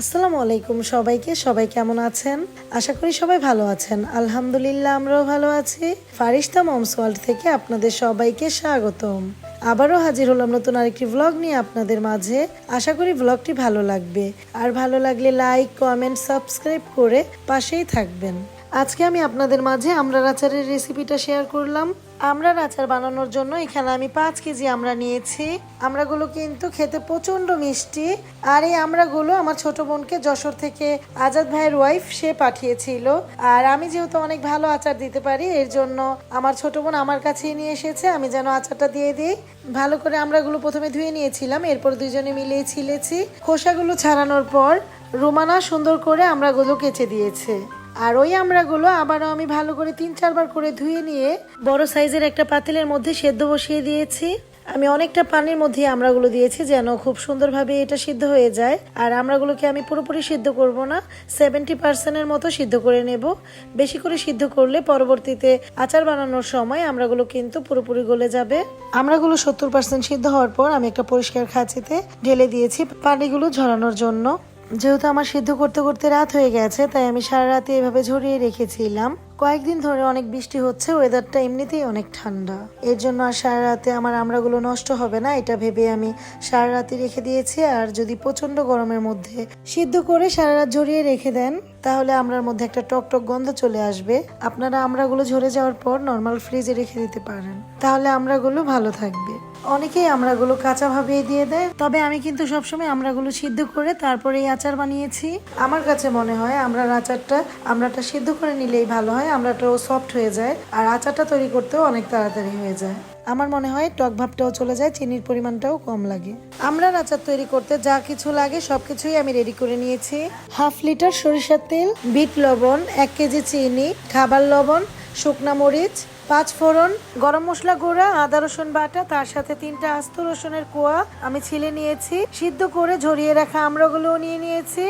আসসালামু আলাইকুম সবাইকে। সবাই কেমন আছেন? আশা করি সবাই ভালো আছেন। আলহামদুলিল্লাহ আমরাও ভালো আছি। ফারিস্তা মমস ওয়ার্ল্ড থেকে আপনাদের সবাইকে স্বাগতম। আবারও হাজির হলাম নতুন আরেকটি ভ্লগ নিয়ে আপনাদের মাঝে। আশা করি ভ্লগটি ভালো লাগবে, আর ভালো লাগলে লাইক, কমেন্ট, সাবস্ক্রাইব করে পাশেই থাকবেন। আজকে আমি আপনাদের মাঝে আমড়ার আচারের রেসিপিটা শেয়ার করলাম। আমড়ার আচার বানানোর জন্য এখানে আমি 5 কেজি আমড়া নিয়েছি। আমড়াগুলো কিন্তু খেতে প্রচন্ড মিষ্টি, আর এই আমড়াগুলো আমার ছোট বোনকে যশোর থেকে আজাদ ভাইয়ের ওয়াইফ সে পাঠিয়েছিল। আর আমি যেহেতু অনেক ভালো আচার দিতে পারি, এর জন্য আমার ছোট বোন আমার কাছেই নিয়ে এসেছে আমি যেন আচারটা দিয়ে দিই। ভালো করে আমড়াগুলো প্রথমে ধুয়ে নিয়েছিলাম, এরপর দুইজনে মিলেই ছিলেছি। খোসাগুলো ছাড়ানোর পর রোমানা সুন্দর করে আমড়াগুলো কেচে দিয়েছে। আর ওই আমড়াগুলো আবারও আমি ভালো করে 3-4 বার করে ধুয়ে নিয়ে বড় সাইজের একটা পাতিলের মধ্যে সেদ্ধ বসিয়ে দিয়েছি। আমি অনেকটা পানির মধ্যে আমড়াগুলো দিয়েছি যেন খুব সুন্দরভাবে এটা সিদ্ধ হয়ে যায়। আর আমড়াগুলোকে আমি পুরোপুরি সিদ্ধ করব না, 70% মতো সিদ্ধ করে নেব। বেশি করে সিদ্ধ করলে পরবর্তীতে আচার বানানোর সময় আমড়াগুলো কিন্তু পুরোপুরি গলে যাবে। আমড়াগুলো 70% সিদ্ধ হওয়ার পর আমি একটা পরিষ্কার খাঁচিতে ঢেলে দিয়েছি পানিগুলো ঝরানোর জন্য। যেহেতু আমার সিদ্ধ করতে করতে রাত হয়ে গেছে, তাই আমি সারা রাতে এভাবে ঝরিয়ে রেখেছিলাম। কয়েকদিন ধরে অনেক বৃষ্টি হচ্ছে, ওয়েদারটা এমনিতেই অনেক ঠান্ডা, এর জন্য আর সারা রাতে আমার আমড়াগুলো নষ্ট হবে না এটা ভেবে আমি সারা রাতে রেখে দিয়েছি। আর যদি প্রচন্ড গরমের মধ্যে সিদ্ধ করে সারা রাত ঝরিয়ে রেখে দেন, তাহলে আমড়ার মধ্যে একটা টকটক গন্ধ চলে আসবে। আপনারা আমড়াগুলো ঝরে যাওয়ার পর নর্মাল ফ্রিজে রেখে দিতে পারেন, তাহলে আমড়াগুলো ভালো থাকবে। অনেকেই আমড়াগুলো কাঁচা ভাবে দিয়ে দেয়, তবে আমি কিন্তু সবসময় আমড়াগুলো সিদ্ধ করে তারপরে এই আচার বানিয়েছি। আমার কাছে মনে হয় আমড়াটা সিদ্ধ করে নিলেই ভালো হয়, আমড়াটাও সফট হয়ে যায় আর আচারটা তৈরি করতেও অনেক তাড়াতাড়ি হয়ে যায়। আমার মনে হয় টক ভাবটাও চলে যায়, চিনির পরিমাণটাও কম লাগে। আমড়ার আচার তৈরি করতে যা কিছু লাগে সবকিছুই আমি রেডি করে নিয়েছি। 1/2 লিটার সরিষার তেল, বিট লবণ, 1 কেজি চিনি, খাবার লবণ, শুকনা মরিচ, 5 ফোড়ন, গরম মশলা গুঁড়া, আদা রসুন বাটা, তার সাথে 3টা আস্ত রসুনের কোয়া আমি ছিলে নিয়েছি। সিদ্ধ করে ঝরিয়ে রাখা আমড়াগুলোও নিয়ে নিয়েছি।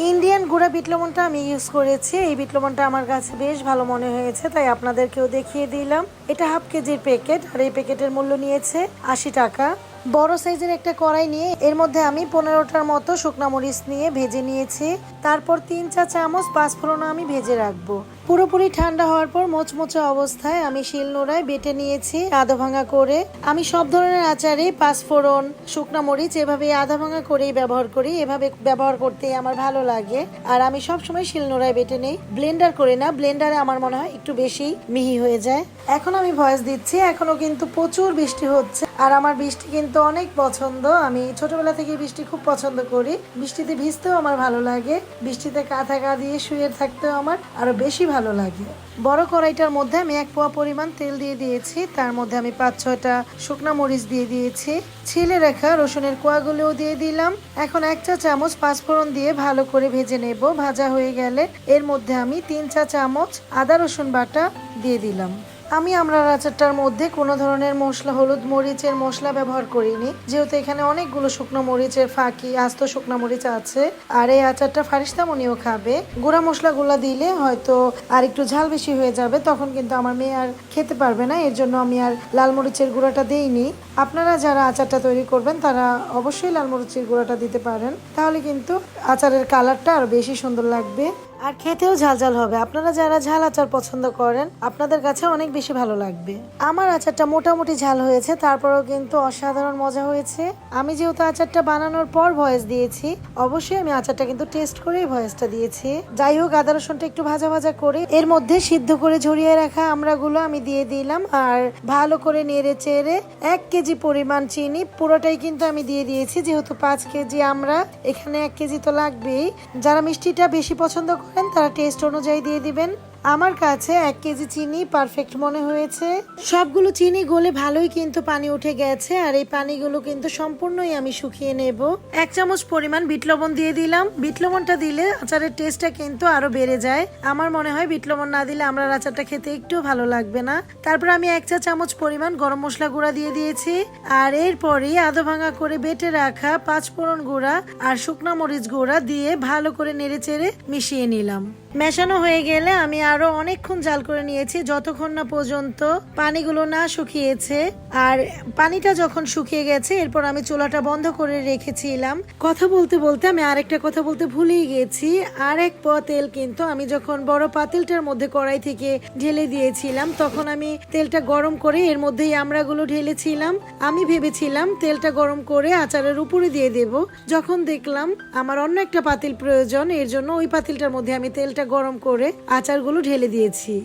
ইন্ডিয়ান গুঁড়া বিট লবণটা আমি ইউজ করেছি। এই বিট লবণটা আমার কাছে বেশ ভালো মনে হয়েছে, তাই আপনাদেরকেও দেখিয়ে দিলাম। এটা 1/2 কেজির প্যাকেট, আর এই প্যাকেটের মূল্য নিয়েছে 80 টাকা। বড় সাইজের একটা কড়াই নিয়ে এর মধ্যে আমি 15টার মতো শুকনা মরিচ নিয়ে ভেজে নিয়েছি। তারপর 3 চা চামচ 5 ফোড়ন আমি ভেজে রাখবো। পুরোপুরি ঠান্ডা হওয়ার পর মোচমোচে অবস্থায় আমি শিলনোড়ায় বেটে নিয়েছি আধা ভাঙা করে। আমি সব ধরনের আচারে 5 ফোড়ন, শুকনা মরিচ এভাবে আধা ভাঙা করেই ব্যবহার করি, এভাবে ব্যবহার করতে আমার ভালো লাগে। আর আমি সবসময় শিলনোড়ায় বেটে নেই, ব্লেন্ডার করে না, ব্লেন্ডারে আমার মনে হয় একটু বেশি মিহি হয়ে যায়। এখন আমি ভয়েস দিচ্ছি, এখনো কিন্তু প্রচুর বৃষ্টি হচ্ছে, আর আমার বৃষ্টি কিন্তু অনেক পছন্দ। আমি ছোটবেলা থেকে বৃষ্টি খুব পছন্দ করি, বৃষ্টিতে ভিজতেও আমার ভালো লাগে, বৃষ্টিতে কাঁথা গা দিয়ে শুয়ে থাকতেও আমার আরো বেশি ভালো লাগে। বড় কড়াইটার মধ্যে আমি 1 পোয়া পরিমাণ তেল দিয়ে দিয়েছি, তার মধ্যে আমি 5-6টা শুকনা মরিচ দিয়ে দিয়েছি। ছিলে রাখা রসুনের কোয়াগুলোও দিয়ে দিলাম। এখন 1 চা চামচ 5 ফোড়ন দিয়ে ভালো করে ভেজে নেব। ভাজা হয়ে গেলে এর মধ্যে আমি 3 চা চামচ আদা রসুন বাটা দিয়ে দিলাম। আমি আমড়ার আচারটার মধ্যে কোনো ধরনের মশলা, হলুদ মরিচের মশলা ব্যবহার করিনি, যেহেতু এখানে অনেকগুলো শুকনো মরিচের ফাঁকি, আস্ত শুকনো মরিচ আছে। আর এই আচারটা ফারিস্তামনিও খাবে। গুঁড়া মশলাগুলো দিলে হয়তো আর একটু ঝাল বেশি হয়ে যাবে, তখন কিন্তু আমার মেয়ে আর খেতে পারবে না, এর জন্য আমি আর লাল মরিচের গুঁড়াটা দেইনি। আপনারা যারা আচারটা তৈরি করবেন তারা অবশ্যই লাল মরিচের গুঁড়াটা দিতে পারেন, তাহলে কিন্তু আচারের কালারটা আরো বেশি সুন্দর লাগবে আর খেতেও ঝাল হবে। আপনারা যারা ঝাল আচার পছন্দ করেন আপনাদের কাছে অনেক বেশি ভালো লাগবে। আমার আচারটা মোটামুটি ঝাল হয়েছে, তারপরেও কিন্তু অসাধারণ মজা হয়েছে। আমি যেহেতু আচারটা বানানোর পর ভয়েস দিয়েছি, অবশ্যই আমি আচারটা কিন্তু টেস্ট করেই ভয়েসটা দিয়েছি। যাই হোক, আদা রসুনটা একটু ভাজা ভাজা করে এর মধ্যে সিদ্ধ করে ঝরিয়ে রাখা আমড়াগুলো আমি দিয়ে দিলাম, আর ভালো করে নেড়ে চেড়ে 1 কেজি পরিমাণ চিনি পুরোটাই কিন্তু আমি দিয়ে দিয়েছি। যেহেতু 5 কেজি আমড়া, এখানে 1 কেজি তো লাগবেই। যারা মিষ্টিটা বেশি পছন্দ করেন তারা টেস্ট অনুযায়ী দিয়ে দিবেন। আমার কাছে 1 কেজি চিনি পারফেক্ট মনে হয়েছে। সবগুলো চিনি গলে ভালোই কিন্তু পানি উঠে গেছে, আর এই পানিগুলো কিন্তু সম্পূর্ণই আমি শুকিয়ে নেব। 1 চামচ পরিমাণ বিট লবণ দিয়ে দিলাম। বিট লবণটা দিলে আচারের টেস্টটা কিন্তু আরো বেড়ে যায়। আমার মনে হয় বিট লবণ না দিলে আমড়ার আচারটা খেতে একটু ভালো লাগবে না। তারপর আমি 1 চা চামচ পরিমাণ গরম মশলা গুঁড়া দিয়ে দিয়েছি, আর এরপরই আধা ভাঙা করে বেটে রাখা 5 ফোড়ন গুঁড়া আর শুকনা মরিচ গুঁড়া দিয়ে ভালো করে নেড়ে চেড়ে মিশিয়ে নিলাম। মেশানো হয়ে গেলে আমি আরো অনেকক্ষণ জাল করে নিয়েছি, যতক্ষণ না পর্যন্ত পানিগুলো না শুকিয়েছে। আর পানিটা যখন শুকিয়ে গেছে এরপর আমি চুলাটা বন্ধ করে রেখেছিলাম। কথা বলতে বলতে আমি আরেকটা কথা বলতে ভুলেই গেছি। আর এক পোয়া তেল কিন্তু আমি যখন বড় পাতিলটার মধ্যে কড়াই থেকে ঢেলে দিয়েছিলাম, তখন আমি তেলটা গরম করে এর মধ্যেই আমড়াগুলো ঢেলেছিলাম। আমি ভেবেছিলাম তেলটা গরম করে আচারের উপরে দিয়ে দেব। যখন দেখলাম আমার অন্য একটা পাতিল প্রয়োজন, এর জন্য ওই পাতিলটার মধ্যে আমি তেলটা গরম করে আচারগুলো ঢেলে দিয়েছি।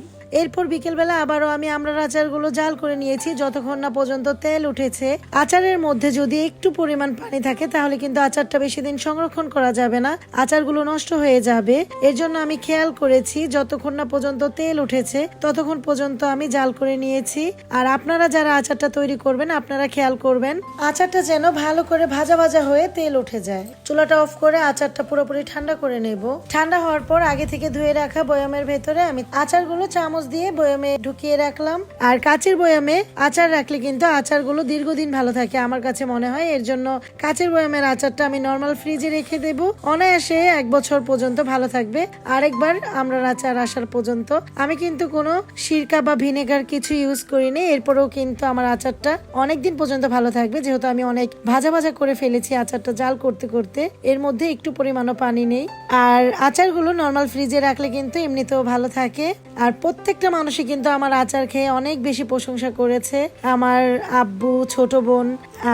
এরপর বিকেলবেলা আবারও আমি আমড়ার আচারগুলো জাল করে নিয়েছি, যতক্ষণ না পর্যন্ত তেল উঠেছে। আচারের মধ্যে যদি একটু পরিমাণ পানি থাকে তাহলে কিন্তু আচারটা বেশি দিন সংরক্ষণ করা যাবে না, আচারগুলো নষ্ট হয়ে যাবে। এর জন্য আমি খেয়াল করেছি যতক্ষণ না পর্যন্ত তেল উঠেছে ততক্ষণ পর্যন্ত আমি জাল করে নিয়েছি। আর আপনারা যারা আচারটা তৈরি করবেন আপনারা খেয়াল করবেন আচারটা যেন ভালো করে ভাজা ভাজা হয়ে তেল উঠে যায়। চুলাটা অফ করে আচারটা পুরোপুরি ঠান্ডা করে নেব। ঠান্ডা হওয়ার পর আগে থেকে ধুয়ে রাখা বয়ামের ভেতরে আমি আচারগুলো চামচ দিয়ে বয়ামে ঢুকিয়ে রাখলাম। আর কাচের বয়ামে আচার রাখলে কিন্তু আচারগুলো দীর্ঘদিন ভালো থাকে আমার কাছে মনে হয়। এর জন্য কাচের বয়ামের আচারটা আমি নর্মাল ফ্রিজে রেখে দেব, অনায়াসে 1 বছর পর্যন্ত ভালো থাকবে। আরেকবার আমড়ার আচার আসার পর্যন্ত আমি কিন্তু কোনো সিরকা বা ভিনেগার কিছু ইউজ করিনি। এরপরেও কিন্তু আমার আচারটা অনেকদিন পর্যন্ত ভালো থাকবে, যেহেতু আমি অনেক ভাজা ভাজা করে ফেলেছি আচারটা জাল করতে করতে। এর মধ্যে একটু পরিমাণও পানি নেই। আর আচারগুলো নর্মাল ফ্রিজে রাখলে কিন্তু এমনিতেও ভালো থাকে। আর প্রত্যেকটা মানুষই কিন্তু আমার আচার খেয়ে অনেক বেশি প্রশংসা করেছে। আমার আব্বু, ছোট বোন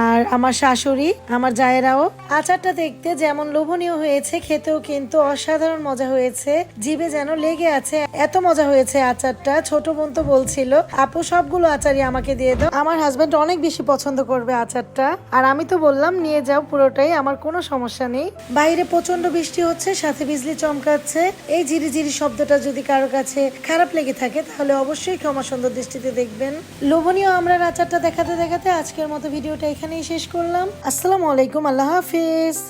আর আমার শাশুড়ি, আমার জায়েরাও। আচারটা দেখতে যেমন লোভনীয় হয়েছে, খেতেও কিন্তু অসাধারণ মজা হয়েছে, জিভে যেন লেগে আছে, এত মজা হয়েছে আচারটা। ছোট বোন তো বলছিল আপু সবগুলো আচারই আমাকে দিয়ে দাও, আমার হাজবেন্ড অনেক বেশি পছন্দ করবে আচারটা। আর আমি তো বললাম নিয়ে যাও পুরোটাই, আমার কোনো সমস্যা নেই। বাইরে প্রচন্ড বৃষ্টি হচ্ছে, সাথে বিজলি চমকাচ্ছে। এই ঝিরিঝিরি শব্দটা যদি কারো কাছে খারাপ লেগে থাকে তাহলে অবশ্যই ক্ষমা সুন্দর দৃষ্টিতে দেখবেন। লোভনীয় আমড়ার আচারটা দেখাতে দেখাতে আজকের মতো ভিডিওটা এখানেই শেষ করলাম। আসসালামু আলাইকুম, আল্লাহ হাফিজ।